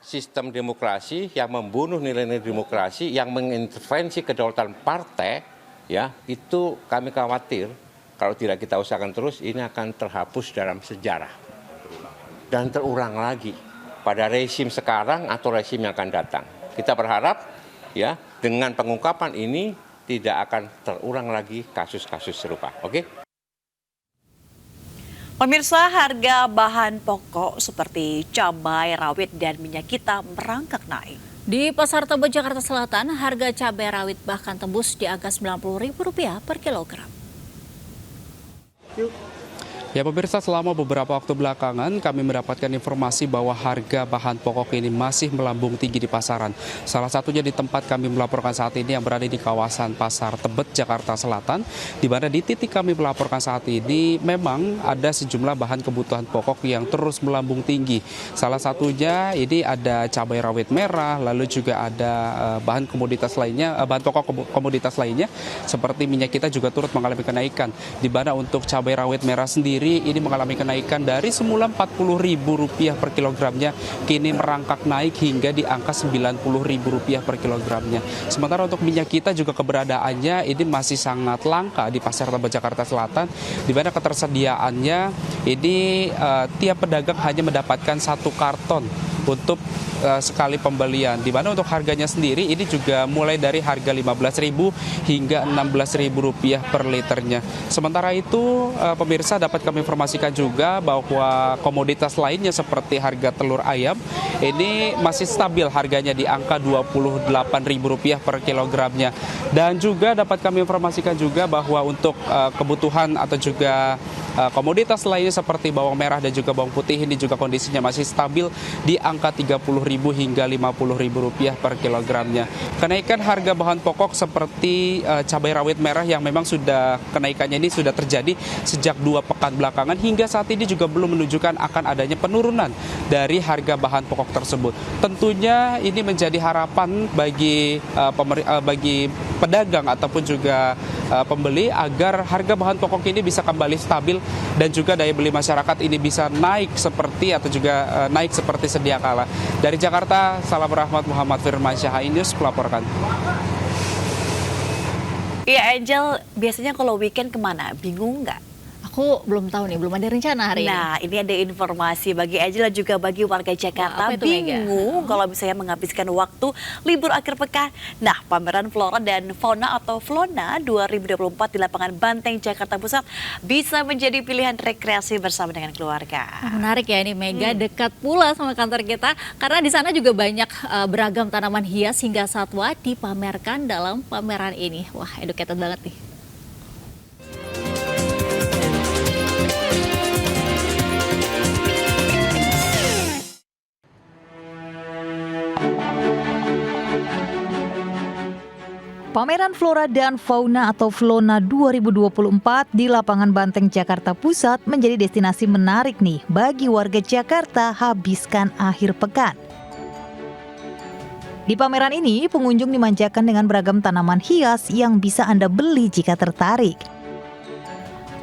Sistem demokrasi yang membunuh nilai-nilai demokrasi, yang mengintervensi kedaulatan partai, ya itu kami khawatir kalau tidak kita usahakan terus ini akan terhapus dalam sejarah dan terulang lagi pada rezim sekarang atau rezim yang akan datang. Kita berharap ya dengan pengungkapan ini tidak akan terulang lagi kasus-kasus serupa. Oke? Pemirsa, harga bahan pokok seperti cabai rawit dan minyak kita merangkak naik. Di Pasar Tebet, Jakarta Selatan, harga cabai rawit bahkan tembus di angka Rp90.000 per kilogram. Ya pemirsa, selama beberapa waktu belakangan kami mendapatkan informasi bahwa harga bahan pokok ini masih melambung tinggi di pasaran. Salah satunya di tempat kami melaporkan saat ini yang berada di kawasan Pasar Tebet, Jakarta Selatan, di mana di titik kami melaporkan saat ini memang ada sejumlah bahan kebutuhan pokok yang terus melambung tinggi. Salah satunya ini ada cabai rawit merah, lalu juga ada bahan komoditas lainnya, bahan pokok komoditas lainnya seperti minyak kita juga turut mengalami kenaikan. Di mana untuk cabai rawit merah sendiri ini mengalami kenaikan dari semula Rp40.000 per kilogramnya, kini merangkak naik hingga di angka Rp90.000 per kilogramnya. Sementara untuk minyak kita juga keberadaannya ini masih sangat langka di Pasar Tebet, Jakarta Selatan, di mana ketersediaannya ini tiap pedagang hanya mendapatkan 1 karton untuk sekali pembelian, di mana untuk harganya sendiri ini juga mulai dari harga Rp15.000 hingga Rp16.000 per liternya. Sementara itu pemirsa, dapat kami informasikan juga bahwa komoditas lainnya seperti harga telur ayam ini masih stabil harganya di angka Rp28.000 per kilogramnya. Dan juga dapat kami informasikan juga bahwa untuk kebutuhan atau juga komoditas lainnya seperti bawang merah dan juga bawang putih ini juga kondisinya masih stabil di angka Rp30.000 hingga Rp50.000 per kilogramnya. Kenaikan harga bahan pokok seperti cabai rawit merah yang memang sudah kenaikannya ini sudah terjadi sejak 2 pekan belakangan hingga saat ini juga belum menunjukkan akan adanya penurunan dari harga bahan pokok tersebut. Tentunya ini menjadi harapan bagi pedagang ataupun juga pembeli agar harga bahan pokok ini bisa kembali stabil dan juga daya beli masyarakat ini bisa naik seperti atau juga naik seperti sedia kala. Dari Jakarta, salam rahmat, Muhammad Firmansyah, News melaporkan. Iya Angel, biasanya kalau weekend kemana? Bingung nggak? Aku belum tahu nih, belum ada rencana hari ini. Nah, ini ada informasi bagi Angel dan juga bagi warga Jakarta bingung kalau misalnya menghabiskan waktu libur akhir pekan. Nah, pameran Flora dan Fauna atau Flona 2024 di lapangan Banteng, Jakarta Pusat bisa menjadi pilihan rekreasi bersama dengan keluarga. Menarik ya ini Mega, dekat pula sama kantor kita karena di sana juga banyak beragam tanaman hias hingga satwa dipamerkan dalam pameran ini. Wah, educated banget nih. Pameran Flora dan Fauna atau Flona 2024 di lapangan Banteng, Jakarta Pusat menjadi destinasi menarik nih bagi warga Jakarta habiskan akhir pekan. Di pameran ini, pengunjung dimanjakan dengan beragam tanaman hias yang bisa Anda beli jika tertarik.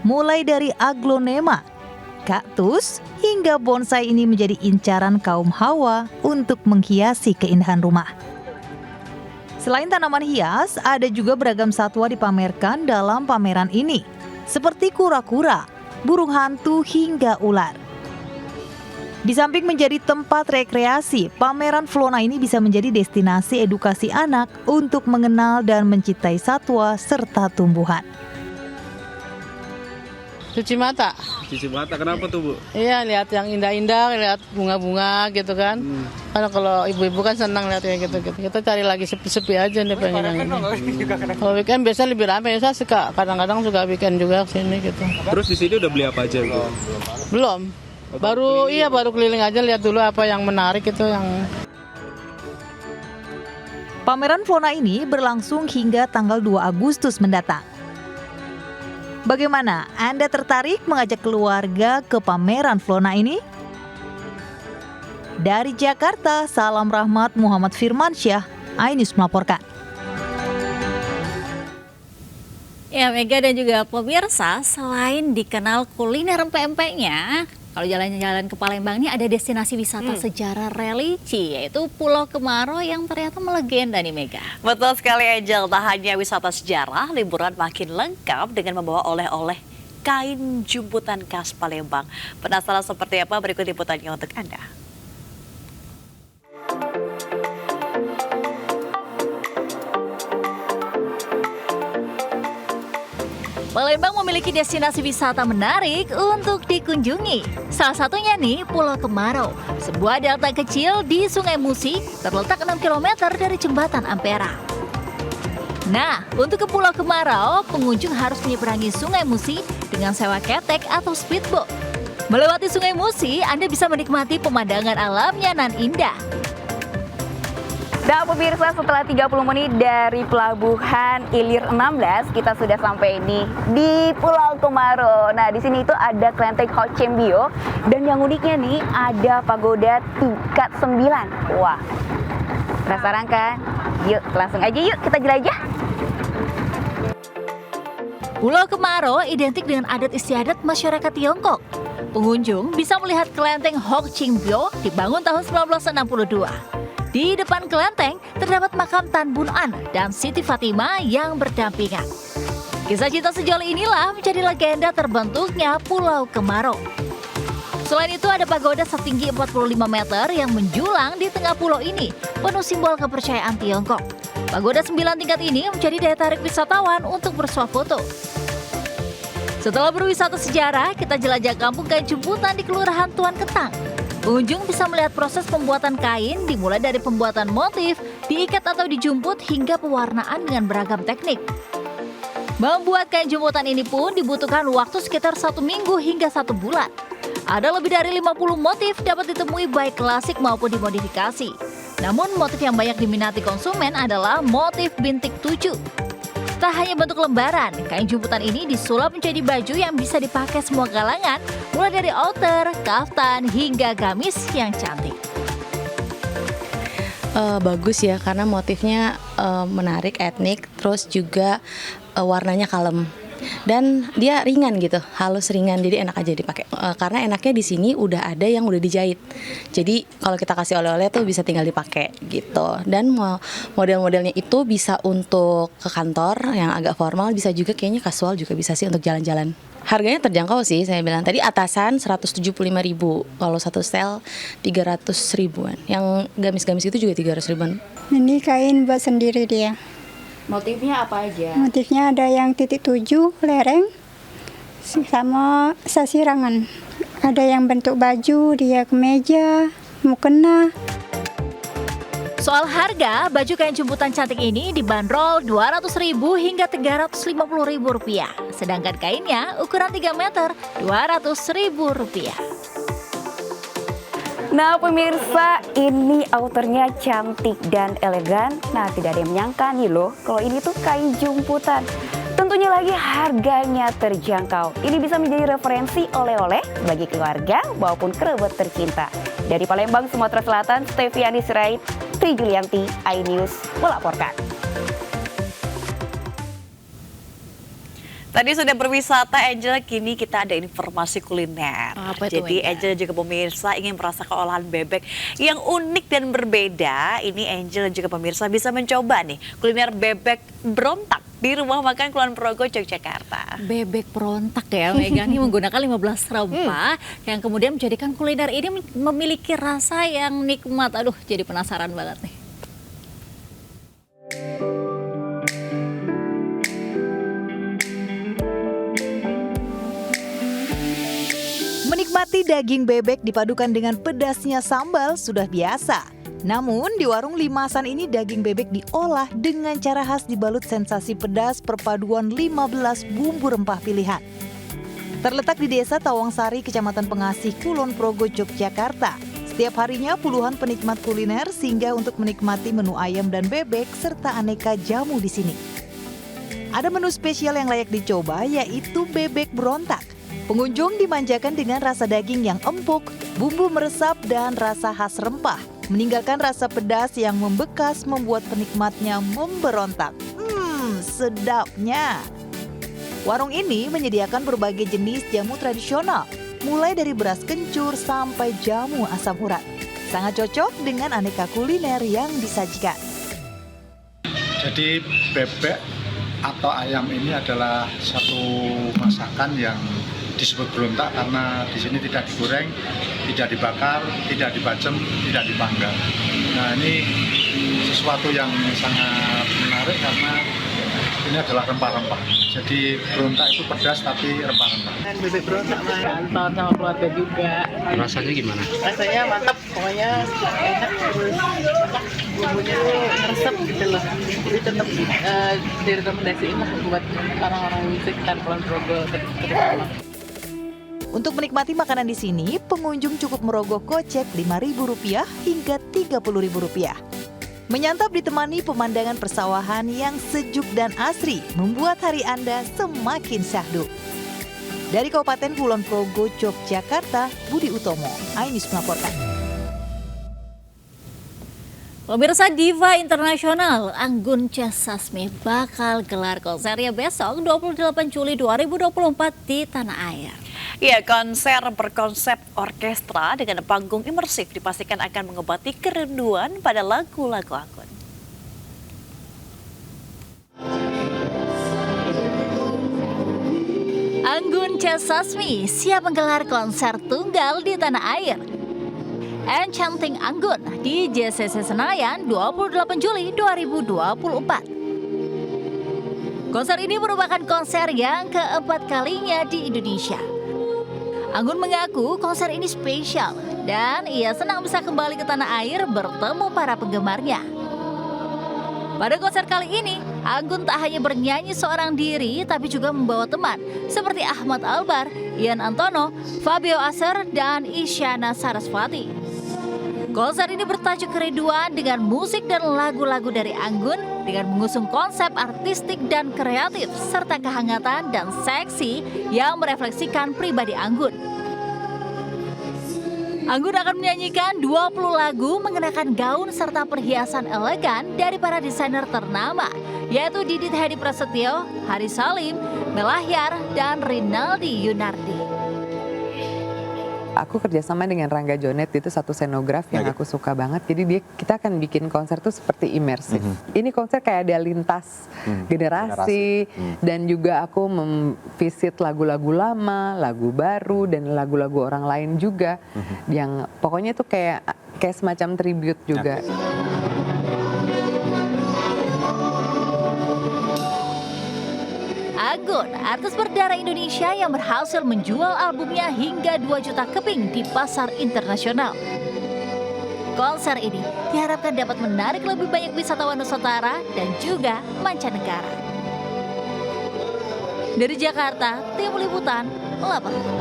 Mulai dari aglonema, kaktus, hingga bonsai ini menjadi incaran kaum hawa untuk menghiasi keindahan rumah. Selain tanaman hias, ada juga beragam satwa dipamerkan dalam pameran ini, seperti kura-kura, burung hantu, hingga ular. Di samping menjadi tempat rekreasi, pameran Flona ini bisa menjadi destinasi edukasi anak untuk mengenal dan mencintai satwa serta tumbuhan. Cuci mata. Cuci mata, kenapa tuh Bu? Iya, lihat yang indah-indah, lihat bunga-bunga gitu kan. Karena kalau ibu-ibu kan senang lihat kayak gitu. Kita cari lagi sepi-sepi aja nih pengen yang ini. Kalau weekend biasa lebih ramai, saya suka kadang-kadang suka weekend juga kesini gitu. Terus di sini udah beli apa aja Bu? Belum. Baru keliling aja lihat dulu apa yang menarik itu yang. Pameran Flona ini berlangsung hingga tanggal 2 Agustus mendatang. Bagaimana? Anda tertarik mengajak keluarga ke pameran Flona ini? Dari Jakarta, salam rahmat Muhammad Firmansyah, iNews melaporkan. Ya, Mega dan juga pemirsa, selain dikenal kuliner empek-empeknya, kalau jalan-jalan ke Palembang ini ada destinasi wisata sejarah religi, yaitu Pulau Kemarau yang ternyata melegenda nih, Mega. Betul sekali, Angel. Tak hanya wisata sejarah, liburan makin lengkap dengan membawa oleh-oleh kain jumputan khas Palembang. Penasaran seperti apa? Berikut liputannya untuk Anda. Palembang memiliki destinasi wisata menarik untuk dikunjungi. Salah satunya nih Pulau Kemarau, sebuah delta kecil di Sungai Musi terletak 6 km dari Jembatan Ampera. Nah, untuk ke Pulau Kemarau, pengunjung harus menyeberangi Sungai Musi dengan sewa ketek atau speedboat. Melewati Sungai Musi, Anda bisa menikmati pemandangan alamnya nan indah. Nah pemirsa, setelah 30 menit dari Pelabuhan Ilir 16, kita sudah sampai nih di Pulau Kemarau. Nah di sini itu ada kelenteng Ho Chembio dan yang uniknya nih ada pagoda tingkat 9. Wah, penasaran kan? Yuk langsung aja yuk kita jelajah. Pulau Kemarau identik dengan adat istiadat masyarakat Tiongkok. Pengunjung bisa melihat kelenteng Ho Chembio dibangun tahun 1962. Di depan kelenteng terdapat makam Tan Bun An dan Siti Fatimah yang berdampingan. Kisah cinta sejoli inilah menjadi legenda terbentuknya Pulau Kemarau. Selain itu ada pagoda setinggi 45 meter yang menjulang di tengah pulau ini, penuh simbol kepercayaan Tiongkok. Pagoda 9 tingkat ini menjadi daya tarik wisatawan untuk bersuah foto. Setelah berwisata sejarah, kita jelajah kampung kain jumputan di Kelurahan Tuan Ketang. Pengunjung bisa melihat proses pembuatan kain dimulai dari pembuatan motif, diikat atau dijumput hingga pewarnaan dengan beragam teknik. Membuat kain jumputan ini pun dibutuhkan waktu sekitar 1 minggu hingga 1 bulan. Ada lebih dari 50 motif dapat ditemui baik klasik maupun dimodifikasi. Namun motif yang banyak diminati konsumen adalah motif bintik 7. Tak hanya bentuk lembaran, kain jumputan ini disulap menjadi baju yang bisa dipakai semua kalangan, mulai dari outer, kaftan, hingga gamis yang cantik. Bagus ya, karena motifnya menarik, etnik, terus juga warnanya kalem. Dan dia ringan gitu, halus ringan, jadi enak aja dipakai. Karena enaknya di sini udah ada yang udah dijahit. Jadi kalau kita kasih oleh-oleh tuh bisa tinggal dipakai gitu. Dan model-modelnya itu bisa untuk ke kantor yang agak formal, bisa juga kayaknya kasual juga bisa sih untuk jalan-jalan. Harganya terjangkau sih, saya bilang tadi atasan 175.000, kalau satu setel 300.000-an. Yang gamis-gamis itu juga 300.000-an. Ini kain buat sendiri dia. Motifnya apa aja? Motifnya ada yang titik 7, lereng, sama sasirangan. Ada yang bentuk baju, dia kemeja, mukena. Soal harga, baju kain jumputan cantik ini dibanderol Rp200.000 hingga Rp350.000. Sedangkan kainnya ukuran 3 meter, Rp200.000. Nah pemirsa, ini outernya cantik dan elegan. Nah tidak ada yang menyangka nih loh, kalau ini tuh kain jumputan. Tentunya lagi harganya terjangkau. Ini bisa menjadi referensi oleh-oleh bagi keluarga maupun kerabat tercinta. Dari Palembang, Sumatera Selatan, Steviani Sirait, Tri Julianti, iNews melaporkan. Tadi sudah berwisata, Angel, kini kita ada informasi kuliner. Apa itu, Jadi Mega? Angel juga pemirsa ingin merasakan olahan bebek yang unik dan berbeda. Ini Angel dan juga pemirsa bisa mencoba nih kuliner bebek berontak di Rumah Makan Kulon Progo, Yogyakarta. Bebek berontak ya, Mega, ini menggunakan 15 rempah yang kemudian menjadikan kuliner ini memiliki rasa yang nikmat. Aduh, jadi penasaran banget nih. Menikmati daging bebek dipadukan dengan pedasnya sambal sudah biasa. Namun di warung Limasan ini daging bebek diolah dengan cara khas dibalut sensasi pedas perpaduan 15 bumbu rempah pilihan. Terletak di Desa Tawangsari, Kecamatan Pengasih, Kulon Progo, Yogyakarta. Setiap harinya puluhan penikmat kuliner singgah untuk menikmati menu ayam dan bebek serta aneka jamu di sini. Ada menu spesial yang layak dicoba, yaitu bebek berontak. Pengunjung dimanjakan dengan rasa daging yang empuk, bumbu meresap, dan rasa khas rempah. Meninggalkan rasa pedas yang membekas membuat penikmatnya memberontak. Sedapnya. Warung ini menyediakan berbagai jenis jamu tradisional, mulai dari beras kencur sampai jamu asam urat. Sangat cocok dengan aneka kuliner yang disajikan. Jadi bebek atau ayam ini adalah satu masakan yang disebut berontak karena di sini tidak digoreng, tidak dibakar, tidak dibacem, tidak dipanggang. Nah, ini sesuatu yang sangat menarik karena ini adalah rempah-rempah. Jadi berontak itu pedas tapi rempah-rempah. Bebek berontak nonton sama keluarga juga. Rasanya gimana? Rasanya mantap, pokoknya enak, terus bumbunya ngeresep gitu loh. Jadi tetap direkomendasiin lah buat orang-orang di sekitar Kulon Progo terutama. Untuk menikmati makanan di sini, pengunjung cukup merogoh kocek Rp5.000 hingga Rp30.000. Menyantap ditemani pemandangan persawahan yang sejuk dan asri membuat hari Anda semakin syahdu. Dari Kabupaten Kulon Progo, Yogyakarta, Budi Utomo, iNews melaporkan. Pemirsa, diva internasional Anggun C. Sasmi bakal gelar konsernya besok 28 Juli 2024 di tanah air. Ya, konser berkonsep orkestra dengan panggung imersif dipastikan akan mengobati kerinduan pada lagu-lagu Anggun. Anggun C. Sasmi siap menggelar konser tunggal di tanah air. Enchanting Anggun di JCC Senayan 28 Juli 2024. Konser ini merupakan konser yang keempat kalinya di Indonesia. Anggun mengaku konser ini spesial dan ia senang bisa kembali ke tanah air bertemu para penggemarnya. Pada konser kali ini, Anggun tak hanya bernyanyi seorang diri tapi juga membawa teman seperti Ahmad Albar, Ian Antono, Fabio Aser, dan Isyana Sarasvati. Konser ini bertajuk Kerinduan dengan musik dan lagu-lagu dari Anggun dengan mengusung konsep artistik dan kreatif serta kehangatan dan seksi yang merefleksikan pribadi Anggun. Anggun akan menyanyikan 20 lagu mengenakan gaun serta perhiasan elegan dari para desainer ternama, yaitu Didit Hedi Prasetyo, Hari Salim, Melahyar, dan Rinaldi Yunardi. Aku kerjasama dengan Rangga Jonet, itu satu scenograf yang aku suka banget. Jadi kita akan bikin konser tuh seperti imersif. Ini konser kayak ada lintas generasi. Dan juga aku memvisit lagu-lagu lama, lagu baru, dan lagu-lagu orang lain juga. Yang pokoknya tuh kayak semacam tribute juga. Anggun, artis berdarah Indonesia yang berhasil menjual albumnya hingga 2 juta keping di pasar internasional. Konser ini diharapkan dapat menarik lebih banyak wisatawan Nusantara dan juga mancanegara. Dari Jakarta, Tim Liputan melaporkan.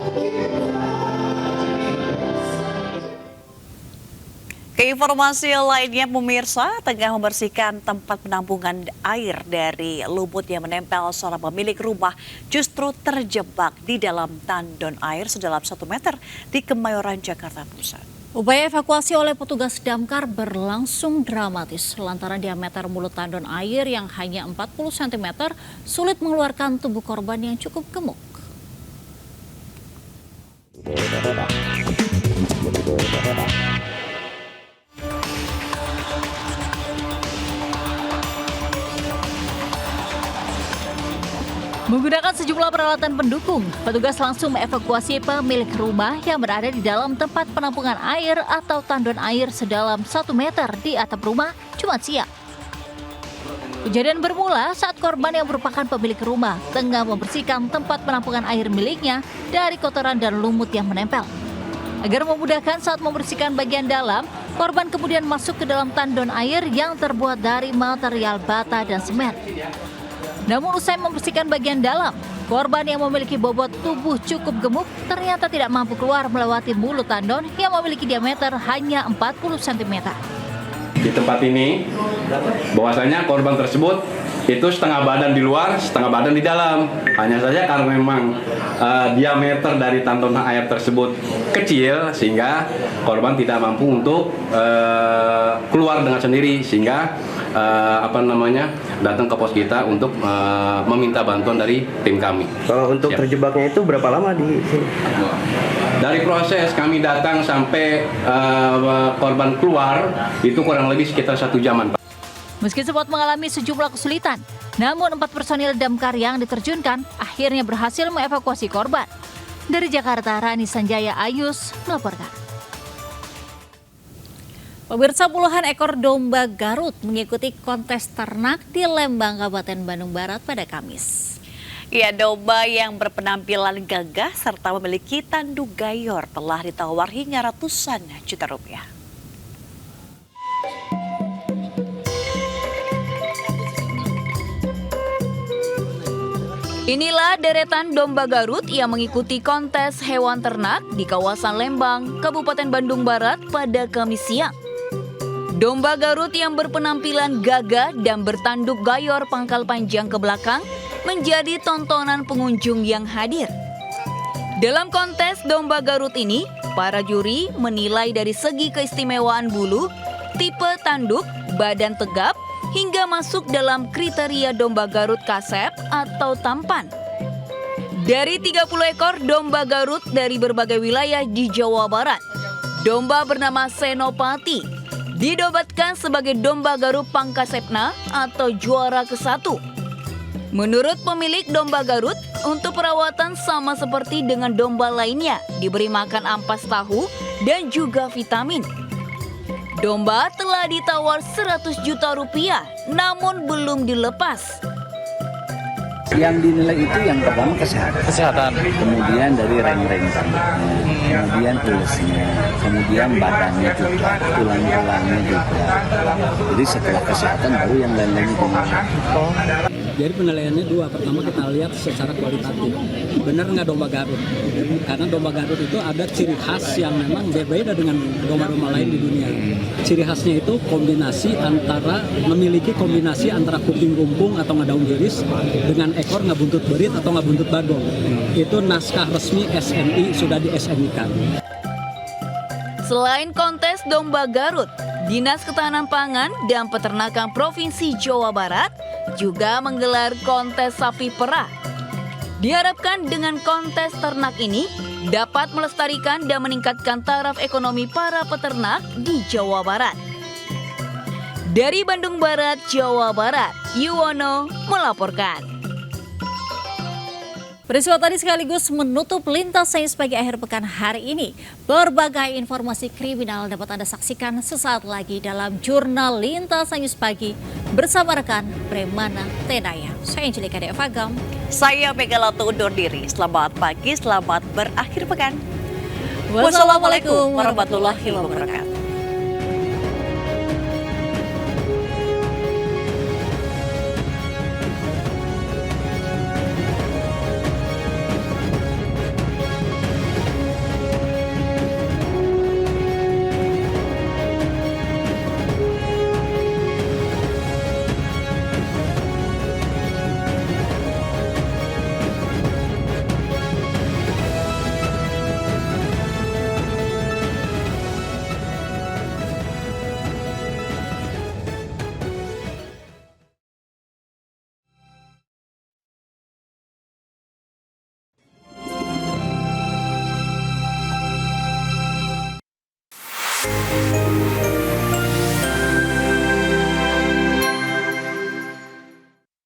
Keinformasi lainnya, pemirsa, tengah membersihkan tempat penampungan air dari lumut yang menempel seorang pemilik rumah justru terjebak di dalam tandon air sedalam 1 meter di Kemayoran, Jakarta Pusat. Upaya evakuasi oleh petugas damkar berlangsung dramatis lantaran diameter mulut tandon air yang hanya 40 cm sulit mengeluarkan tubuh korban yang cukup gemuk. Menggunakan sejumlah peralatan pendukung, petugas langsung mengevakuasi pemilik rumah yang berada di dalam tempat penampungan air atau tandon air sedalam 1 meter di atap rumah Jumat siang. Kejadian bermula saat korban yang merupakan pemilik rumah tengah membersihkan tempat penampungan air miliknya dari kotoran dan lumut yang menempel. Agar memudahkan saat membersihkan bagian dalam, korban kemudian masuk ke dalam tandon air yang terbuat dari material bata dan semen. Namun usai membersihkan bagian dalam, korban yang memiliki bobot tubuh cukup gemuk ternyata tidak mampu keluar melewati mulut tandon yang memiliki diameter hanya 40 cm. Di tempat ini, bahwasanya korban tersebut itu setengah badan di luar, setengah badan di dalam. Hanya saja karena memang diameter dari tontonan air tersebut kecil, sehingga korban tidak mampu untuk keluar dengan sendiri, sehingga datang ke pos kita untuk meminta bantuan dari tim kami. Kalau untuk terjebaknya itu berapa lama di sini? Dari proses kami datang sampai korban keluar itu kurang lebih sekitar 1 jaman. Meski sempat mengalami sejumlah kesulitan, namun 4 personil damkar yang diterjunkan akhirnya berhasil mengevakuasi korban. Dari Jakarta, Rani Sanjaya Ayus melaporkan. Pemirsa, puluhan ekor domba Garut mengikuti kontes ternak di Lembang, Kabupaten Bandung Barat pada Kamis. Ya, domba yang berpenampilan gagah serta memiliki tanduk gayor telah ditawar hingga ratusan juta rupiah. Inilah deretan domba Garut yang mengikuti kontes hewan ternak di kawasan Lembang, Kabupaten Bandung Barat pada Kamis siang. Domba Garut yang berpenampilan gagah dan bertanduk gayor pangkal panjang ke belakang menjadi tontonan pengunjung yang hadir. Dalam kontes domba Garut ini, para juri menilai dari segi keistimewaan bulu, tipe tanduk, badan tegap, hingga masuk dalam kriteria domba Garut kasep atau tampan. Dari 30 ekor domba Garut dari berbagai wilayah di Jawa Barat, domba bernama Senopati dinobatkan sebagai domba Garut Pangkasepna atau juara ke-1. Menurut pemilik domba Garut, untuk perawatan sama seperti dengan domba lainnya, diberi makan ampas tahu dan juga vitamin. Domba telah ditawar 100 juta rupiah, namun belum dilepas. Yang dinilai itu yang pertama kesehatan. Kemudian dari reng-reng tanduknya, kemudian ulusnya, kemudian badannya juga, tulang-tulangnya juga. Jadi setelah kesehatan baru yang lain-lainnya dinilai. Jadi penilaiannya 2, pertama kita lihat secara kualitatif, benar nggak domba Garut, karena domba Garut itu ada ciri khas yang memang berbeda dengan domba-domba lain di dunia. Ciri khasnya itu memiliki kombinasi antara kuping rumpung atau ngedaun iris dengan ekor ngebuntut berit atau ngebuntut bagong. Itu naskah resmi SNI, sudah di SNI-kan. Selain kontes domba Garut, Dinas Ketahanan Pangan dan Peternakan Provinsi Jawa Barat juga menggelar kontes sapi perah. Diharapkan dengan kontes ternak ini dapat melestarikan dan meningkatkan taraf ekonomi para peternak di Jawa Barat. Dari Bandung Barat, Jawa Barat, Yuwono melaporkan. Peristiwa tadi sekaligus menutup Lintas Sains pagi akhir pekan hari ini. Berbagai informasi kriminal dapat Anda saksikan sesaat lagi dalam Jurnal Lintas Sains pagi bersama rekan Premana Tenaya. Saya Angelika Devagam. Saya Megalato undur diri. Selamat pagi, selamat berakhir pekan. Wassalamualaikum warahmatullahi wabarakatuh.